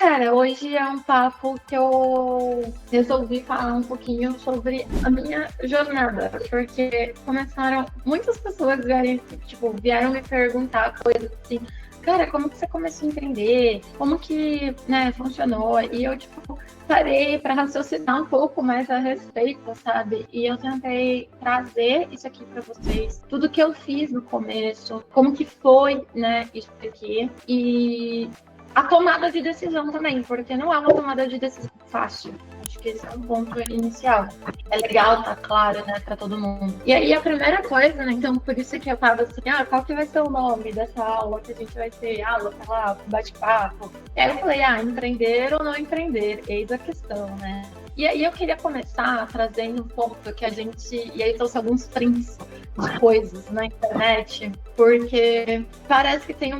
Cara, hoje é um papo que eu resolvi falar um pouquinho sobre a minha jornada, porque começaram muitas pessoas vieram me perguntar coisas assim, cara, como que você começou a empreender? Como que, né, funcionou? E eu, tipo, parei para raciocinar um pouco mais a respeito, sabe? E eu tentei trazer isso aqui para vocês, tudo que eu fiz no começo, como que foi, né, isso aqui. E a tomada de decisão também, porque não é uma tomada de decisão fácil. Acho que esse é um ponto inicial. É legal, tá claro, né, para todo mundo. E aí a primeira coisa, né, então por isso que eu tava assim, qual que vai ser o nome dessa aula que a gente vai ter? Aula, sei lá, bate-papo. E aí eu falei, empreender ou não empreender? Eis a questão, né? E aí eu queria começar trazendo um ponto que a gente... E aí trouxe alguns prints de coisas na internet, porque parece que tem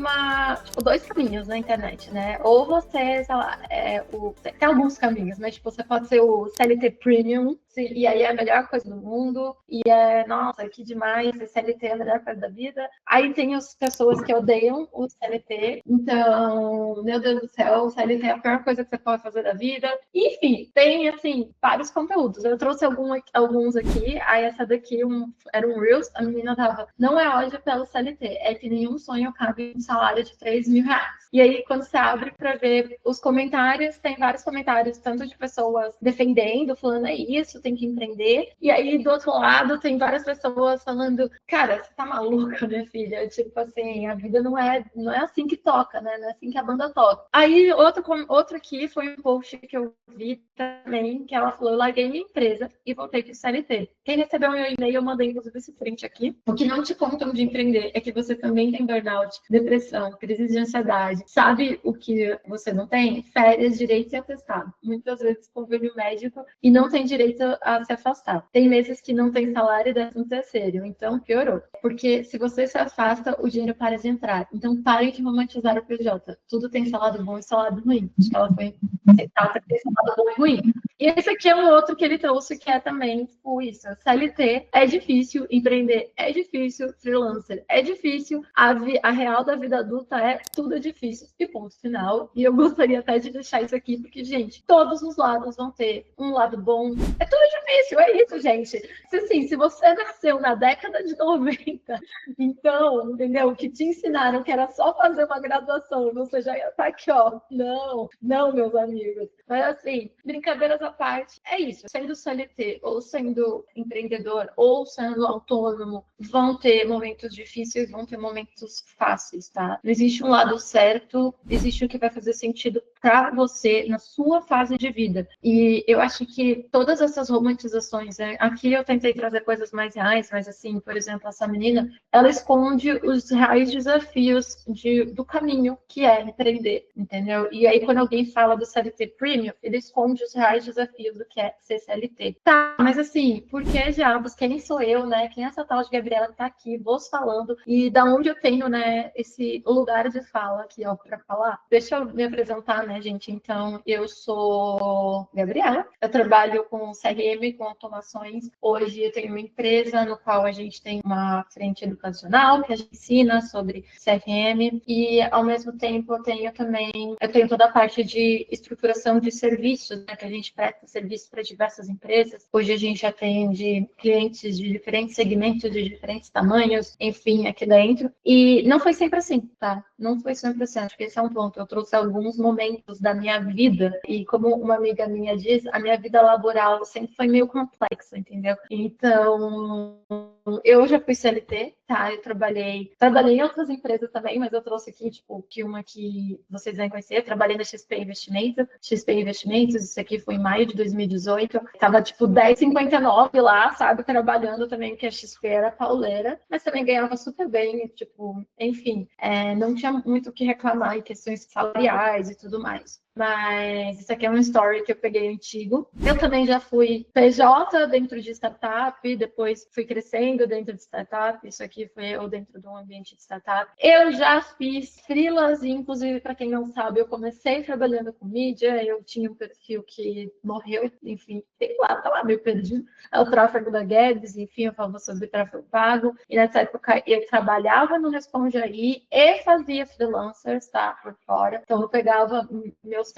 dois caminhos na internet, né? Ou você, sei lá, tem alguns caminhos, mas tipo, você pode ser o CLT Premium, e aí é a melhor coisa do mundo, e nossa, que demais, CLT é a melhor coisa da vida. Aí tem as pessoas que odeiam o CLT, então, meu Deus do céu, o CLT é a pior coisa que você pode fazer da vida. Enfim, tem, assim, vários conteúdos. Eu trouxe alguns aqui, aí essa daqui era um Reels, a menina tava, não é hoje pelo CLT, é que nenhum sonho cabe em um salário de 3.000 reais. E aí, quando você abre para ver os comentários, tem vários comentários, tanto de pessoas defendendo, falando é isso, tem que empreender. E aí, do outro lado, tem várias pessoas falando, cara, você tá maluca, minha filha? Tipo assim, a vida não é assim que toca, né? Não é assim que a banda toca. Aí, outro aqui foi um post que eu vi também, que ela falou, eu larguei minha empresa e voltei pro CLT. Quem recebeu meu e-mail, eu mandei inclusive esse print aqui. O que não te contam de empreender é que você também tem burnout, depressão, crise de ansiedade. Sabe o que você não tem? Férias, direito e atestado. Muitas vezes convênio médico e não tem direito a se afastar. Tem meses que não tem salário e 13º, então piorou. Porque se você se afasta, o dinheiro para de entrar. Então parem de romantizar o PJ. Tudo tem salário bom e salário ruim. Acho que ela foi citada que tem salário bom e ruim. E esse aqui é um outro que ele trouxe, que é também tipo isso. CLT é difícil, empreender é difícil, freelancer é difícil, a real da vida adulta é tudo difícil. E ponto final. E eu gostaria até de deixar isso aqui, porque, gente, todos os lados vão ter um lado bom. É tudo difícil, é isso, gente. Se você nasceu na década de 90, então, entendeu? Que te ensinaram que era só fazer uma graduação, você já ia estar aqui, ó. Não, meus amigos. Mas assim, brincadeiras à parte, é isso. Sendo CLT, ou sendo empreendedor, ou sendo autônomo, vão ter momentos difíceis, vão ter momentos fáceis, tá? Não existe um lado certo, existe o que vai fazer sentido para você na sua fase de vida. E eu acho que todas essas romantizações, né? Aqui eu tentei trazer coisas mais reais, mas assim, por exemplo, essa menina, ela esconde os reais desafios do caminho que é empreender, entendeu? E aí, quando alguém fala do CLT Premium, ele esconde os reais desafios do que é ser CLT. Tá, mas assim, por que diabos? Quem sou eu, né? Quem é essa tal de Gabriela que tá aqui, vos falando, e da onde eu tenho, né, esse lugar de fala aqui, ó, pra falar? Deixa eu me apresentar, né, gente? Então, eu sou Gabriela, eu trabalho com CRM, com automações. Hoje eu tenho uma empresa no qual a gente tem uma frente educacional, que a gente ensina sobre CRM, e ao mesmo tempo eu tenho toda a parte de estruturação de serviços, né, que a gente presta serviço para diversas empresas. Hoje a gente atende clientes de diferentes segmentos, de diferentes tamanhos, enfim, aqui dentro. E não foi sempre assim, tá? Não foi sempre assim. Acho que esse é um ponto. Eu trouxe alguns momentos da minha vida e, como uma amiga minha diz, a minha vida laboral sempre foi meio complexa, entendeu? Então, eu já fui CLT, tá? Eu trabalhei em outras empresas também, mas eu trouxe aqui, tipo, que uma que vocês vão conhecer. Eu trabalhei na XP Investimentos, isso aqui foi em maio de 2018. Tava, tipo, 10,59 lá, sabe? Trabalhando também, que a XP era pauleira, mas também ganhava super bem, tipo, enfim, não tinha muito o que reclamar em questões salariais e tudo mais. Mas isso aqui é uma story que eu peguei antigo. Eu também já fui PJ dentro de startup, depois fui crescendo dentro de startup. Isso aqui foi eu dentro de um ambiente de startup. Eu já fiz freelas, inclusive, para quem não sabe, eu comecei trabalhando com mídia. Eu tinha um perfil que morreu, enfim, sei lá, tá lá meio perdido. É o tráfego da Guedes, enfim, eu falo sobre tráfego pago. E nessa época eu trabalhava no Responde Aí e fazia freelancers, tá, por fora. Então eu pegava meus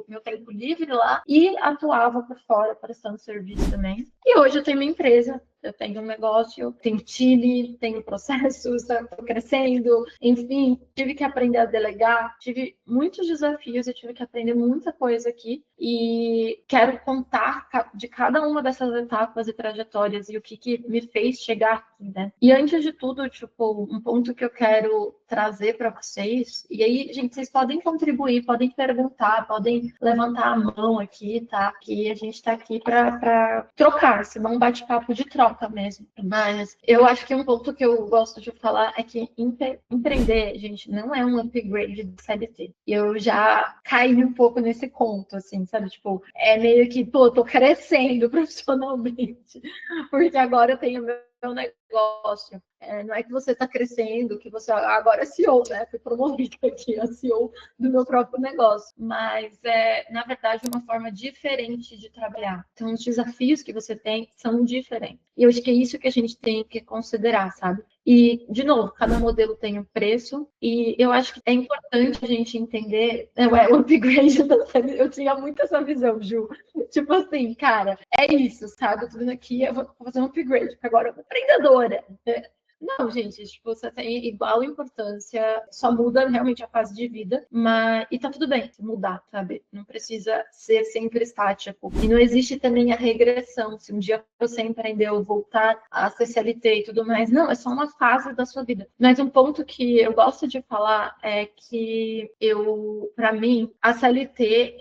meu tempo livre lá e atuava por fora, prestando serviço também. E hoje eu tenho minha empresa, eu tenho um negócio, tenho time, tenho processos, estou crescendo, enfim, tive que aprender a delegar, tive muitos desafios, eu tive que aprender muita coisa aqui e quero contar de cada uma dessas etapas e trajetórias e o que me fez chegar aqui, né? E antes de tudo, tipo, um ponto que eu quero trazer para vocês, e aí, gente, vocês podem contribuir, podem perguntar, podem levantar a mão aqui, tá? Que a gente está aqui para trocar, se não um bate-papo de troca mesmo. Mas eu acho que um ponto que eu gosto de falar é que empreender, gente, não é um upgrade de CLT. Eu já caí um pouco nesse conto, assim, sabe? Tipo, é meio que, pô, tô crescendo profissionalmente, porque agora eu tenho meu negócio. Não é que você está crescendo, que você agora é CEO, né? Fui promovida aqui a CEO do meu próprio negócio. Mas na verdade, uma forma diferente de trabalhar. Então, os desafios que você tem são diferentes. E eu acho que é isso que a gente tem que considerar, sabe? E, de novo, cada modelo tem um preço, e eu acho que é importante a gente entender o upgrade da série. Eu tinha muito essa visão, Ju. Tipo assim, cara, é isso, sabe? Eu tô vendo aqui, eu vou fazer um upgrade, porque agora eu sou empreendedora. Não, gente, tipo, você tem igual importância, só muda realmente a fase de vida, mas e tá tudo bem se mudar, sabe? Não precisa ser sempre estático. E não existe também a regressão, se um dia você empreendeu, voltar a ser CLT e tudo mais. Não, é só uma fase da sua vida. Mas um ponto que eu gosto de falar é que para mim, a CLT,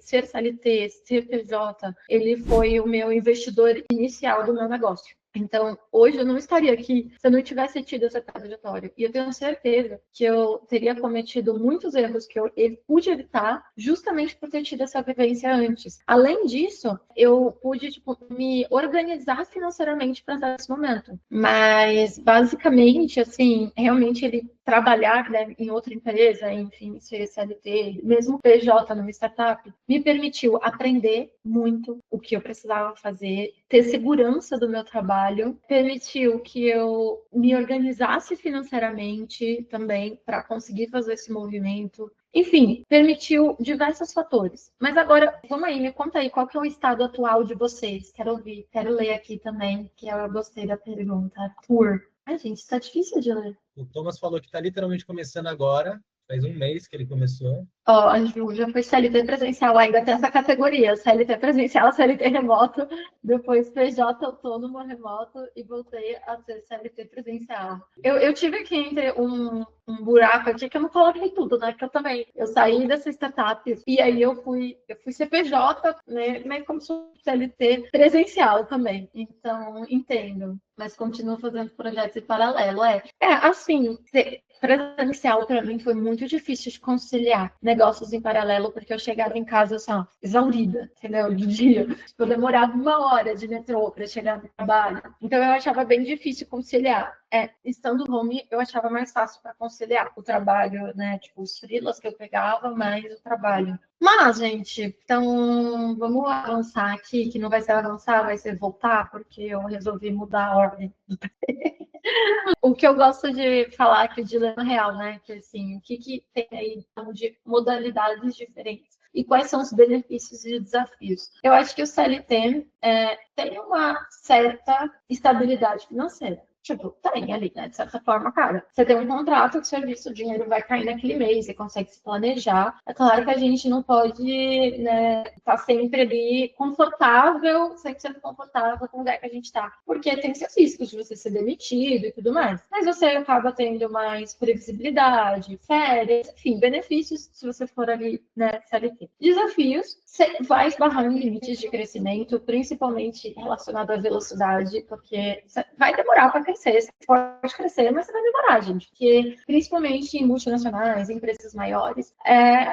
ser CLT, ser PJ, ele foi o meu investidor inicial do meu negócio. Então, hoje eu não estaria aqui se eu não tivesse tido essa trajetória. E eu tenho certeza que eu teria cometido muitos erros que eu pude evitar justamente por ter tido essa vivência antes. Além disso, eu pude me organizar financeiramente para estar nesse momento. Mas, basicamente, assim, realmente ele trabalhar, né, em outra empresa, enfim, ser CLT, mesmo PJ numa startup, me permitiu aprender muito o que eu precisava fazer, ter segurança do meu trabalho, permitiu que eu me organizasse financeiramente também para conseguir fazer esse movimento. Enfim, permitiu diversos fatores. Mas agora, vamos aí, me conta aí, qual que é o estado atual de vocês? Quero ouvir, quero ler aqui também, que eu gostei da pergunta. Ai, gente, está difícil de ler. O Thomas falou que está literalmente começando agora, faz um mês que ele começou. Ó, a Ju já foi CLT presencial, ainda tem essa categoria, CLT presencial, CLT remoto, depois PJ autônomo remoto e voltei a ser CLT presencial. Eu tive aqui entre um buraco aqui que eu não coloquei tudo, né? Que eu saí dessa startup e aí eu fui ser PJ, né? Mas como sou CLT presencial também. Então, entendo. Mas continuo fazendo projetos em paralelo. Assim, presencial para mim foi muito difícil de conciliar negócios em paralelo, porque eu chegava em casa assim, ó, exaurida, entendeu? Do dia. Eu demorava 1 hora de metrô para chegar no trabalho. Então eu achava bem difícil conciliar. Estando home, eu achava mais fácil para conciliar o trabalho, né? Tipo, os freelas que eu pegava, mais o trabalho. Mas, gente, então vamos avançar aqui, que não vai ser avançar, vai ser voltar, porque eu resolvi mudar a ordem. O que eu gosto de falar aqui, o dilema real, né? Que assim, o que tem aí de modalidades diferentes e quais são os benefícios e desafios. Eu acho que o CLT tem uma certa estabilidade financeira. Tipo, tem ali, né? De certa forma, cara. Você tem um contrato de serviço, o dinheiro vai cair naquele mês, você consegue se planejar. É claro que a gente não pode, né, estar sempre ali confortável, 100% confortável com o lugar que a gente está. Porque tem seus riscos de você ser demitido e tudo mais. Mas você acaba tendo mais previsibilidade, férias, enfim, benefícios se você for ali, né, CLT. Desafios, você vai esbarrar em limites de crescimento, principalmente relacionado à velocidade, porque você vai demorar para crescer. Você pode crescer, mas você vai demorar, gente. Porque, principalmente em multinacionais, em empresas maiores,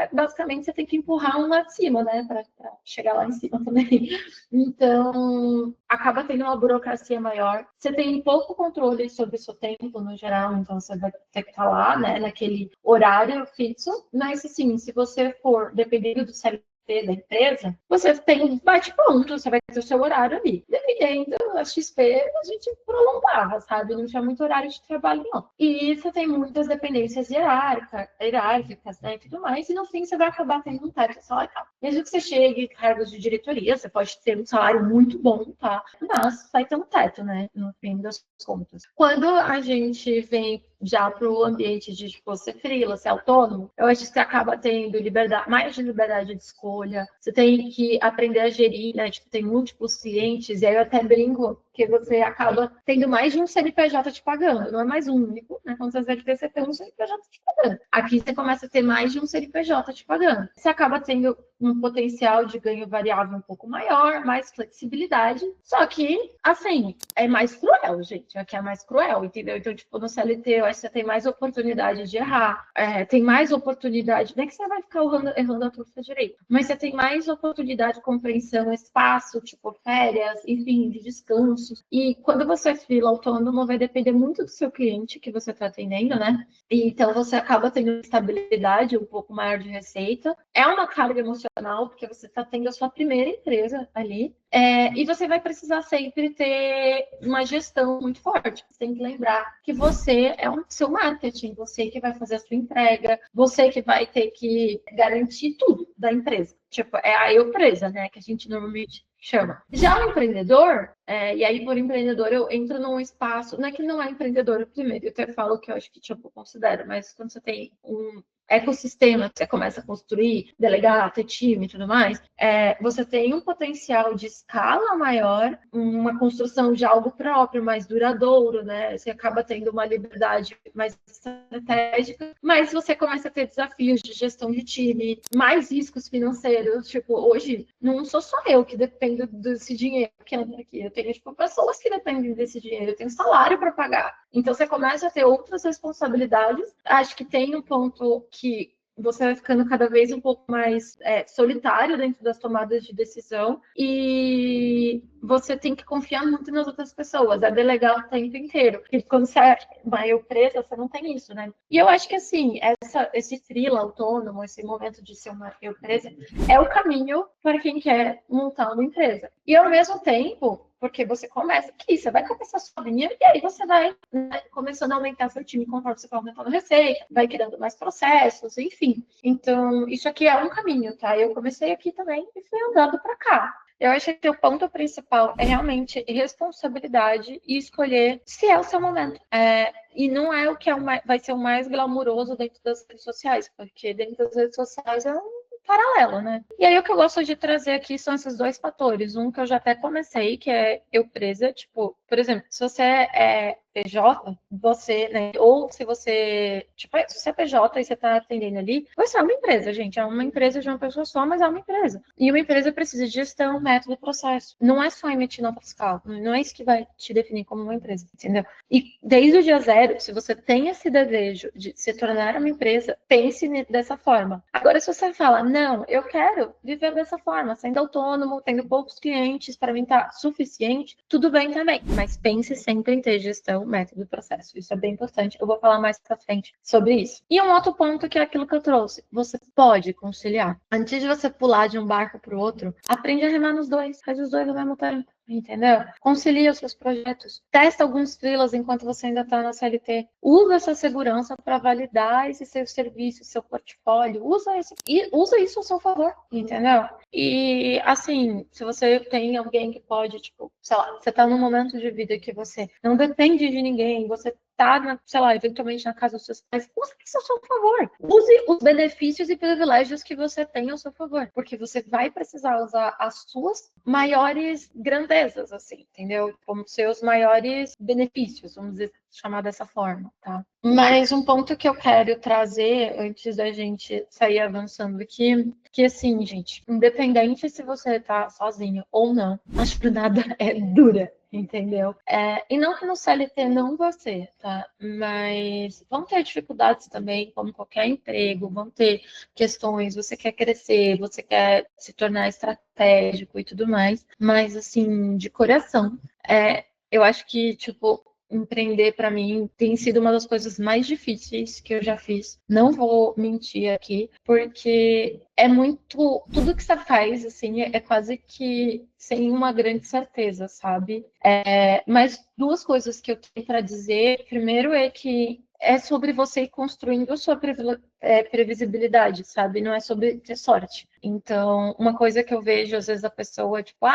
basicamente você tem que empurrar um lá de cima, né? Para chegar lá em cima também. Então, acaba tendo uma burocracia maior. Você tem pouco controle sobre o seu tempo, no geral, então você vai ter que estar lá, né? Naquele horário fixo. Mas, assim, se você for, dependendo do CLT, da empresa, você tem um bate-ponto, você vai ter o seu horário ali. Dependendo da XP, a gente prolongava, sabe? Não tinha muito horário de trabalho, não. E você tem muitas dependências hierárquicas, né, e tudo mais, e no fim você vai acabar tendo um teto salarial. Mesmo que você chegue em cargos de diretoria, você pode ter um salário muito bom, tá? Mas vai ter um teto, né, no fim das contas. Quando a gente vem já para o ambiente de tipo, ser freela, ser autônomo, eu acho que você acaba tendo liberdade, mais de liberdade de escolha, você tem que aprender a gerir, né? Tipo, tem múltiplos clientes, e aí eu até brinco que você acaba tendo mais de um CNPJ te pagando, não é mais um único, né? Quando você vai você tem um CNPJ te pagando. Aqui você começa a ter mais de um CNPJ te pagando. Você acaba tendo um potencial de ganho variável um pouco maior, mais flexibilidade, só que, assim, é mais cruel, gente, aqui é mais cruel, entendeu? Então, tipo, no CLT, eu acho que você tem mais oportunidade de errar, tem mais oportunidade, não é que você vai ficar errando a turfa direito, mas você tem mais oportunidade de compreensão, espaço, tipo, férias, enfim, de descansos. E quando você é freela autônomo, vai depender muito do seu cliente que você está atendendo, né? E, então, você acaba tendo estabilidade, um pouco maior de receita. É uma carga emocional, porque você está tendo a sua primeira empresa ali, e você vai precisar sempre ter uma gestão muito forte. Você tem que lembrar que você é o seu marketing, você que vai fazer a sua entrega, você que vai ter que garantir tudo da empresa. Tipo, é a empresa, né, que a gente normalmente chama. Já o empreendedor, e aí por empreendedor eu entro num espaço, não é que não é empreendedor primeiro, eu até falo que eu acho que tipo, eu considero, mas quando você tem um ecossistema que você começa a construir, delegar, ter time e tudo mais, você tem um potencial de escala maior, uma construção de algo próprio, mais duradouro, né? Você acaba tendo uma liberdade mais estratégica, mas você começa a ter desafios de gestão de time, mais riscos financeiros. Tipo, hoje não sou só eu que dependo desse dinheiro que entra aqui. Eu tenho tipo, pessoas que dependem desse dinheiro, eu tenho salário para pagar. Então você começa a ter outras responsabilidades. Acho que tem um ponto que você vai ficando cada vez um pouco mais solitário dentro das tomadas de decisão e você tem que confiar muito nas outras pessoas, delegar o tempo inteiro. Porque quando você é uma empresa, você não tem isso, né? E eu acho que, assim, esse freela autônomo, esse momento de ser uma empresa, é o caminho para quem quer montar uma empresa. E, ao mesmo tempo, porque você começa aqui, você vai começar sozinha e aí você vai, né, começando a aumentar seu time conforme você vai aumentando a receita, vai criando mais processos, enfim. Então, isso aqui é um caminho, tá? Eu comecei aqui também e fui andando para cá. Eu acho que o ponto principal é realmente responsabilidade e escolher se é o seu momento. E não é o que vai ser o mais glamuroso dentro das redes sociais, porque dentro das redes sociais é um paralelo, né? E aí o que eu gosto de trazer aqui são esses dois fatores. Um que eu já até comecei, que é eu presa, tipo, por exemplo, se você é PJ, você, né? Ou se você, tipo, se você é PJ e você tá atendendo ali, você é uma empresa, gente. É uma empresa de uma pessoa só, mas é uma empresa. E uma empresa precisa de gestão, método e processo. Não é só emitir nota fiscal. Não é isso que vai te definir como uma empresa, entendeu? E desde o dia zero, se você tem esse desejo de se tornar uma empresa, pense dessa forma. Agora, se você fala, não, eu quero viver dessa forma, sendo autônomo, tendo poucos clientes, para mim tá suficiente, tudo bem também. Mas pense sempre em ter gestão, método e processo. Isso é bem importante. Eu vou falar mais pra frente sobre isso. E um outro ponto que é aquilo que eu trouxe. Você pode conciliar. Antes de você pular de um barco para o outro, aprende a remar nos dois. Faz os dois ao mesmo tempo. Entendeu? Concilia os seus projetos. Testa alguns freelas enquanto você ainda está na CLT. Usa essa segurança para validar esse seu serviço, seu portfólio. Usa isso a seu favor, entendeu? E, assim, se você tem alguém que pode, tipo, sei lá, você está num momento de vida que você não depende de ninguém, você tá, sei lá, eventualmente na casa dos seus pais, use isso ao seu favor. Use os benefícios e privilégios que você tem ao seu favor, porque você vai precisar usar as suas maiores grandezas, assim, entendeu? Como seus maiores benefícios, vamos dizer, chamar dessa forma, tá? Mas um ponto que eu quero trazer antes da gente sair avançando aqui, que assim, gente, independente se você tá sozinho ou não, a jornada é dura. Entendeu? E não que no CLT não você, tá? Mas vão ter dificuldades também, como qualquer emprego, vão ter questões, você quer crescer, você quer se tornar estratégico e tudo mais, mas assim, de coração, eu acho que, tipo, empreender para mim tem sido uma das coisas mais difíceis que eu já fiz. Não vou mentir aqui, porque é muito... Tudo que você faz, assim, é quase que sem uma grande certeza, sabe? Mas duas coisas que eu tenho para dizer. Primeiro é que é sobre você ir construindo a sua previsibilidade, sabe? Não é sobre ter sorte. Então, uma coisa que eu vejo, às vezes, a pessoa, tipo,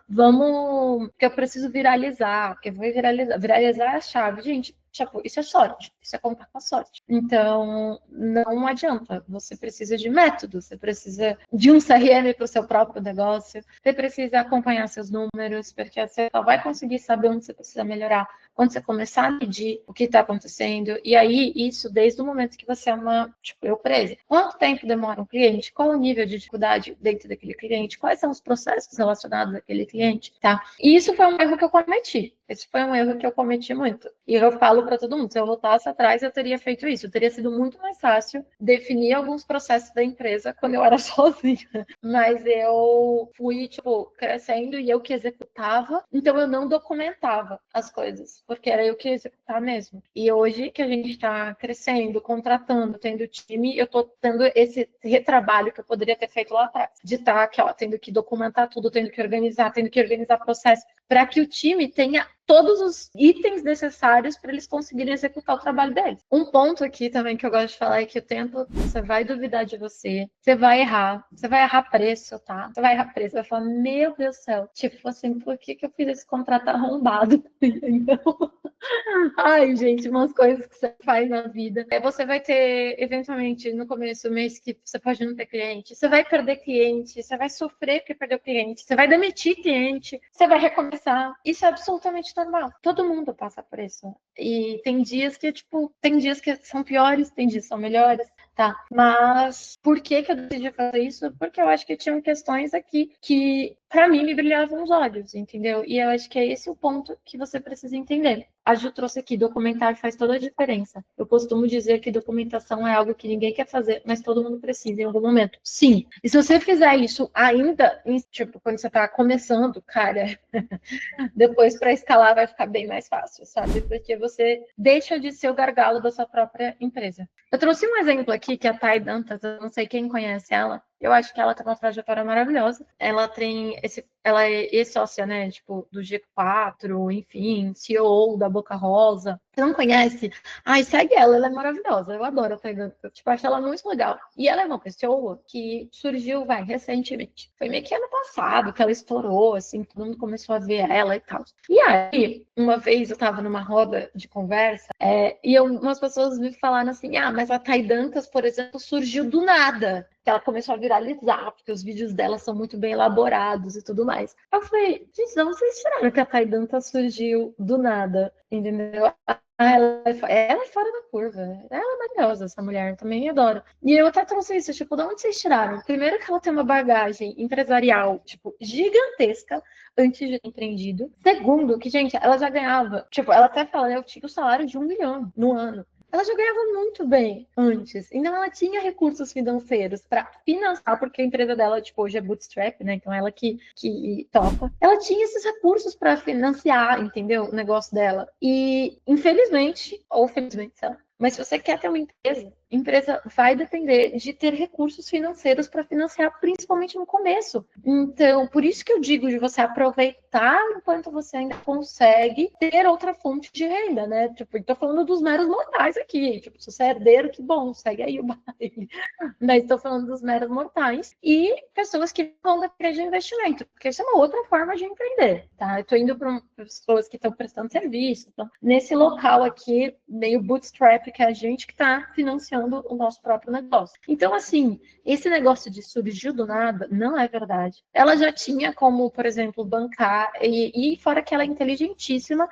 vamos... Porque eu preciso viralizar, porque eu vou viralizar. Viralizar é a chave. Gente, tipo, isso é sorte. Isso é contar com a sorte. Então, não adianta. Você precisa de método. Você precisa de um CRM para o seu próprio negócio. Você precisa acompanhar seus números, porque você só vai conseguir saber onde você precisa melhorar quando você começar a medir o que está acontecendo. E aí, isso desde o momento que você é uma, tipo, eu presa. Quanto tempo demora um cliente? Qual o nível de dificuldade dentro daquele cliente? Quais são os processos relacionados àquele cliente? Tá? E isso foi um erro que eu cometi. Esse foi um erro que eu cometi muito. E eu falo para todo mundo, se eu voltasse atrás, eu teria feito isso. Teria sido muito mais fácil definir alguns processos da empresa quando eu era sozinha. Mas eu fui, tipo, crescendo e eu que executava, então eu não documentava as coisas, porque era eu que ia executar mesmo. E hoje que a gente está crescendo, contratando, tendo time, eu estou tendo esse retrabalho que eu poderia ter feito lá atrás. De estar aqui, ó, tendo que documentar tudo, tendo que organizar processo, para que o time tenha todos os itens necessários para eles conseguirem executar o trabalho deles. Um ponto aqui também que eu gosto de falar é que o tempo você vai duvidar de você vai errar preço, tá? Você vai errar preço, vai falar, meu Deus do céu, tipo assim, por que eu fiz esse contrato arrombado? Então, ai, gente, umas coisas que você faz na vida. Você vai ter, eventualmente, no começo do mês, que você pode não ter cliente, você vai perder cliente, você vai sofrer porque perdeu cliente, você vai demitir cliente, você vai recomeçar. Isso é absolutamente normal. Todo mundo passa por isso. E tem dias que, tipo, tem dias que são piores, tem dias que são melhores, tá? Mas por que eu decidi fazer isso? Porque eu acho que tinham questões aqui que, para mim, me brilhavam os olhos, entendeu? E eu acho que é esse o ponto que você precisa entender. A Ju trouxe aqui, documentar faz toda a diferença. Eu costumo dizer que documentação é algo que ninguém quer fazer, mas todo mundo precisa em algum momento. Sim. E se você fizer isso ainda, tipo, quando você tá começando, cara, depois para escalar vai ficar bem mais fácil, sabe? Porque você deixa de ser o gargalo da sua própria empresa. Eu trouxe um exemplo aqui, que é a Thay Dantas, eu não sei quem conhece ela. Eu acho que ela tem uma trajetória maravilhosa. Ela é ex-sócia, né? Tipo, do G4, enfim, CEO da Boca Rosa. Você não conhece? Ai, segue ela é maravilhosa. Eu adoro a Thay Dantas. Tipo, acho ela muito legal. E ela é uma pessoa que surgiu, recentemente. Foi meio que ano passado que ela estourou, assim, todo mundo começou a ver ela e tal. E aí, uma vez eu tava numa roda de conversa, umas pessoas me falaram assim, mas a Thay Dantas, por exemplo, surgiu do nada. Que ela começou a viralizar, porque os vídeos dela são muito bem elaborados e tudo mais. Eu falei, gente, não, vocês tiraram que a Thay Dantas surgiu do nada, entendeu? Ela é fora da curva. Ela é maravilhosa, essa mulher, também adoro. E eu até trouxe isso, tipo, de onde vocês tiraram? Primeiro que ela tem uma bagagem empresarial, tipo, gigantesca antes de ter empreendido. Segundo, que, gente, ela já ganhava, tipo, ela até fala, eu tinha o salário de 1 milhão no ano. Ela já ganhava muito bem antes. Então, ela tinha recursos financeiros para financiar, porque a empresa dela, tipo, hoje é bootstrap, né? Então, ela que toca. Ela tinha esses recursos para financiar, entendeu? O negócio dela. E, infelizmente, ou felizmente, sei lá, mas se você quer ter uma empresa, a empresa vai depender de ter recursos financeiros para financiar, principalmente no começo. Então, por isso que eu digo de você aproveitar enquanto você ainda consegue ter outra fonte de renda, né? Tipo, estou falando dos meros mortais aqui. Tipo, se você é herdeiro, que bom, segue aí o baile. Mas estou falando dos meros mortais e pessoas que vão depender de investimento, porque isso é uma outra forma de empreender, tá? Eu estou indo para pessoas que estão prestando serviço. Então, nesse local aqui, meio bootstrap, que é a gente que está financiando o nosso próprio negócio. Então, assim, esse negócio de surgiu do nada não é verdade. Ela já tinha como, por exemplo, bancar e fora que ela é inteligentíssima,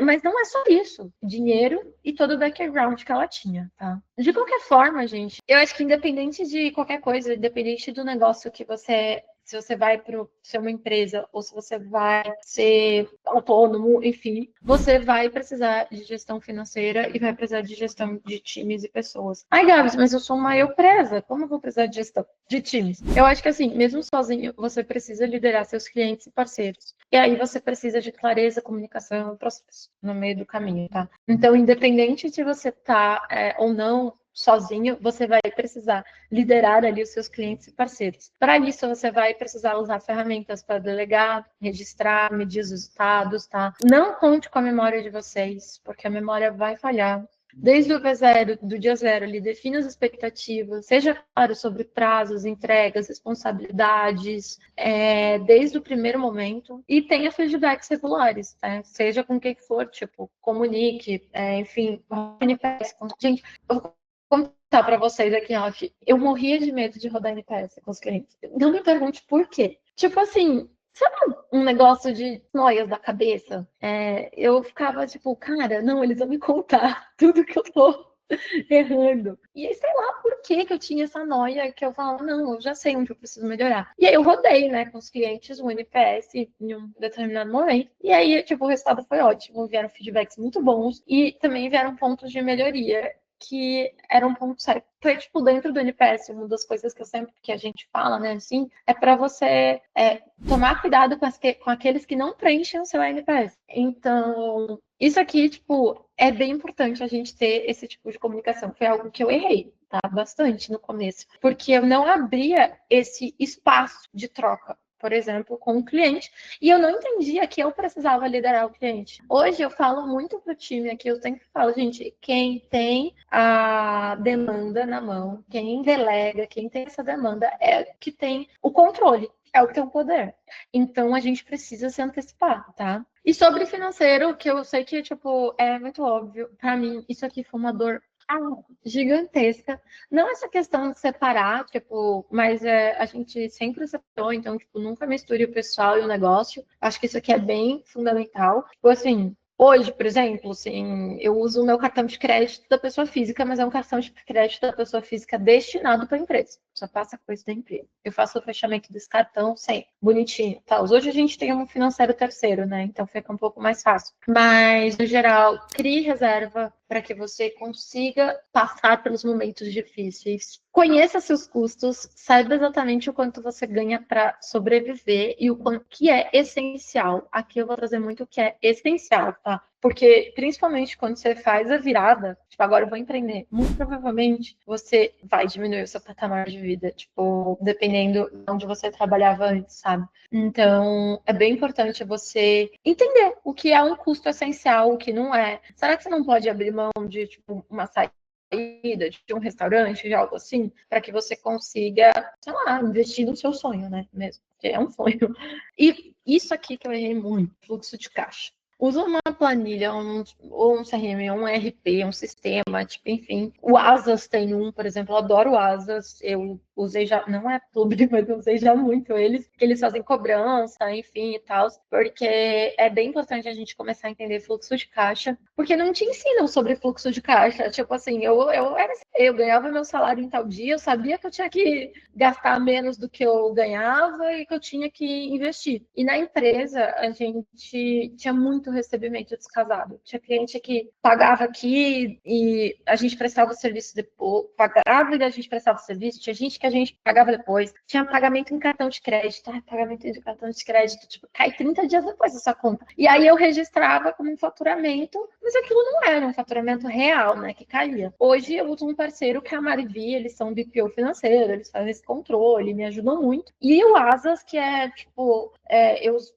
mas não é só isso. Dinheiro e todo o background que ela tinha, tá? De qualquer forma, gente, eu acho que independente de qualquer coisa, independente do negócio que você se você vai para ser uma empresa ou se você vai ser autônomo, enfim, você vai precisar de gestão financeira e vai precisar de gestão de times e pessoas. Ai, Gabs, mas eu sou uma empresa, como eu vou precisar de gestão de times? Eu acho que assim, mesmo sozinho, você precisa liderar seus clientes e parceiros. E aí você precisa de clareza, comunicação e processo no meio do caminho, tá? Então, independente de você estar ou não sozinho, você vai precisar liderar ali os seus clientes e parceiros. Para isso, você vai precisar usar ferramentas para delegar, registrar, medir os resultados, tá? Não conte com a memória de vocês, porque a memória vai falhar. Desde o V0, do dia zero, ele define as expectativas, seja claro sobre prazos, entregas, responsabilidades, desde o primeiro momento, e tenha feedbacks regulares, né? Seja com quem for, tipo, comunique, enfim, NPS. Gente, eu vou contar para vocês aqui, off, eu morria de medo de rodar NPS com os clientes. Não me pergunte por quê. Tipo assim, sabe um negócio de noias da cabeça? Eu ficava tipo, cara, não, eles vão me contar tudo que eu tô errando. E aí, sei lá por que eu tinha essa noia que eu falava, não, eu já sei onde eu preciso melhorar. E aí eu rodei, né, com os clientes o NPS em um determinado momento. E aí, tipo, o resultado foi ótimo. Vieram feedbacks muito bons e também vieram pontos de melhoria que era um ponto sério. Então, tipo, dentro do NPS, uma das coisas que eu sempre que a gente fala, né, assim, é para você tomar cuidado com aqueles que não preenchem o seu NPS. Então, isso aqui, tipo, é bem importante a gente ter esse tipo de comunicação. Foi algo que eu errei, tá? Bastante no começo, porque eu não abria esse espaço de troca, por exemplo, com o cliente, e eu não entendia que eu precisava liderar o cliente. Hoje eu falo muito pro time aqui, eu sempre falo, gente, quem tem a demanda na mão, quem delega, quem tem essa demanda é que tem o controle, é o que tem o poder. Então a gente precisa se antecipar, tá? E sobre financeiro, que eu sei que, tipo, é muito óbvio, para mim, isso aqui foi uma dor gigantesca. Não essa questão de separar, tipo, mas a gente sempre separou, então, tipo, nunca misture o pessoal e o negócio. Acho que isso aqui é bem fundamental. Tipo assim, hoje, por exemplo, assim, eu uso o meu cartão de crédito da pessoa física, mas é um cartão de crédito da pessoa física destinado para a empresa. Só passa coisa da empresa. Eu faço o fechamento desse cartão sempre, bonitinho. Tal. Hoje a gente tem um financeiro terceiro, né? Então fica um pouco mais fácil. Mas, no geral, crie reserva para que você consiga passar pelos momentos difíceis. Conheça seus custos, saiba exatamente o quanto você ganha para sobreviver e o quanto que é essencial. Aqui eu vou trazer muito o que é essencial, tá? Porque, principalmente quando você faz a virada, tipo, agora eu vou empreender, muito provavelmente você vai diminuir o seu patamar de vida, tipo, dependendo de onde você trabalhava antes, sabe? Então, é bem importante você entender o que é um custo essencial, o que não é. Será que você não pode abrir mão de, tipo, uma saída, de um restaurante, de algo assim, para que você consiga, sei lá, investir no seu sonho, né? Mesmo, porque é um sonho. E isso aqui que eu errei muito, fluxo de caixa. Usa uma planilha, ou um CRM, um ERP, um sistema, tipo, enfim. O Asas tem um, por exemplo, eu adoro o Asas. Eu usei já, não é publi, mas eu usei já muito eles, que eles fazem cobrança, enfim, e tal, porque é bem importante a gente começar a entender fluxo de caixa, porque não te ensinam sobre fluxo de caixa. Tipo assim, eu ganhava meu salário em tal dia, eu sabia que eu tinha que gastar menos do que eu ganhava e que eu tinha que investir. E na empresa, a gente tinha muito recebimento descasado. Tinha cliente que pagava aqui e a gente prestava o serviço depois, pagava e a gente prestava o serviço, tinha gente que a gente pagava depois, tinha pagamento em cartão de crédito, pagamento de cartão de crédito, tipo, cai 30 dias depois dessa conta. E aí eu registrava como um faturamento, mas aquilo não era um faturamento real, né, que caía. Hoje eu uso um parceiro que é a Marivi, eles são BPO financeiro, eles fazem esse controle, me ajudam muito. E o Asas, que é, tipo,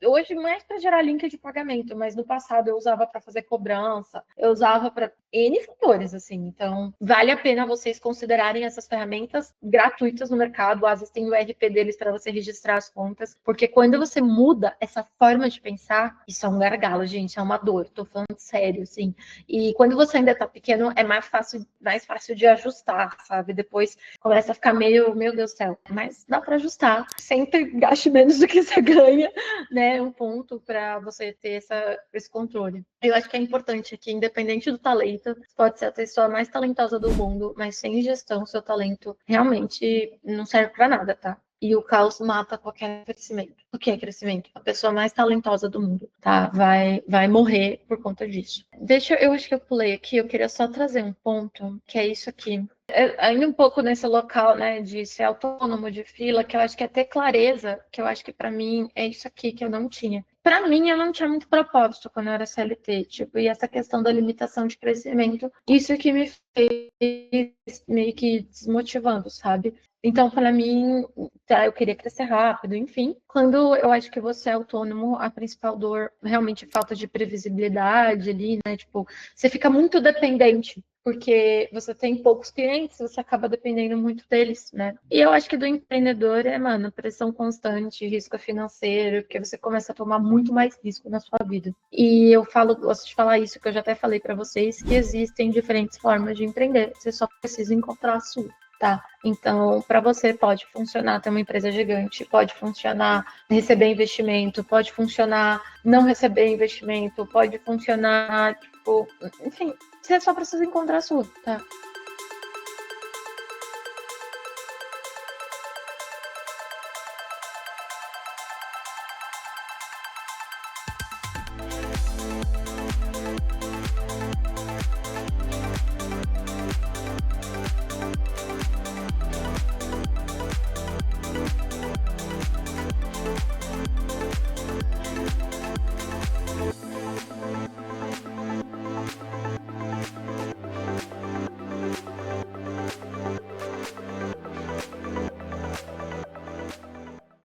hoje mais para gerar link de pagamento, mas no passado eu usava para fazer cobrança, eu usava para N fatores, assim. Então, vale a pena vocês considerarem essas ferramentas gratuitas no mercado. O Asas tem o ERP deles para você registrar as contas, porque quando você muda essa forma de pensar, isso é um gargalo, gente, é uma dor. Tô falando sério, assim. E quando você ainda tá pequeno, é mais fácil de ajustar, sabe? Depois começa a ficar meio, meu Deus do céu. Mas dá para ajustar. Sempre gaste menos do que você ganha, né? Um ponto para você ter esse controle. Eu acho que é importante que, independente do talento, pode ser a pessoa mais talentosa do mundo, mas sem gestão, seu talento realmente não serve para nada, tá? E o caos mata qualquer crescimento. O que é crescimento? A pessoa mais talentosa do mundo, tá? Vai morrer por conta disso. Eu acho que eu pulei aqui, eu queria só trazer um ponto, que é isso aqui. Ainda um pouco nesse local, né, de ser autônomo, de fila, que eu acho que é ter clareza, que eu acho que para mim é isso aqui que eu não tinha. Para mim, eu não tinha muito propósito quando eu era CLT, tipo, e essa questão da limitação de crescimento, isso que me fez meio que desmotivando, sabe? Então, para mim, tá, eu queria crescer rápido, enfim. Quando eu acho que você é autônomo, a principal dor realmente é falta de previsibilidade ali, né? Tipo, você fica muito dependente, porque você tem poucos clientes, você acaba dependendo muito deles, né? E eu acho que do empreendedor é, mano, pressão constante, risco financeiro, porque você começa a tomar muito mais risco na sua vida. E eu gosto de falar isso, que eu já até falei para vocês, que existem diferentes formas de empreender. Você só precisa encontrar a sua. Tá, então para você pode funcionar ter uma empresa gigante, pode funcionar receber investimento, pode funcionar não receber investimento, pode funcionar, tipo, enfim, você só precisa encontrar a sua, tá?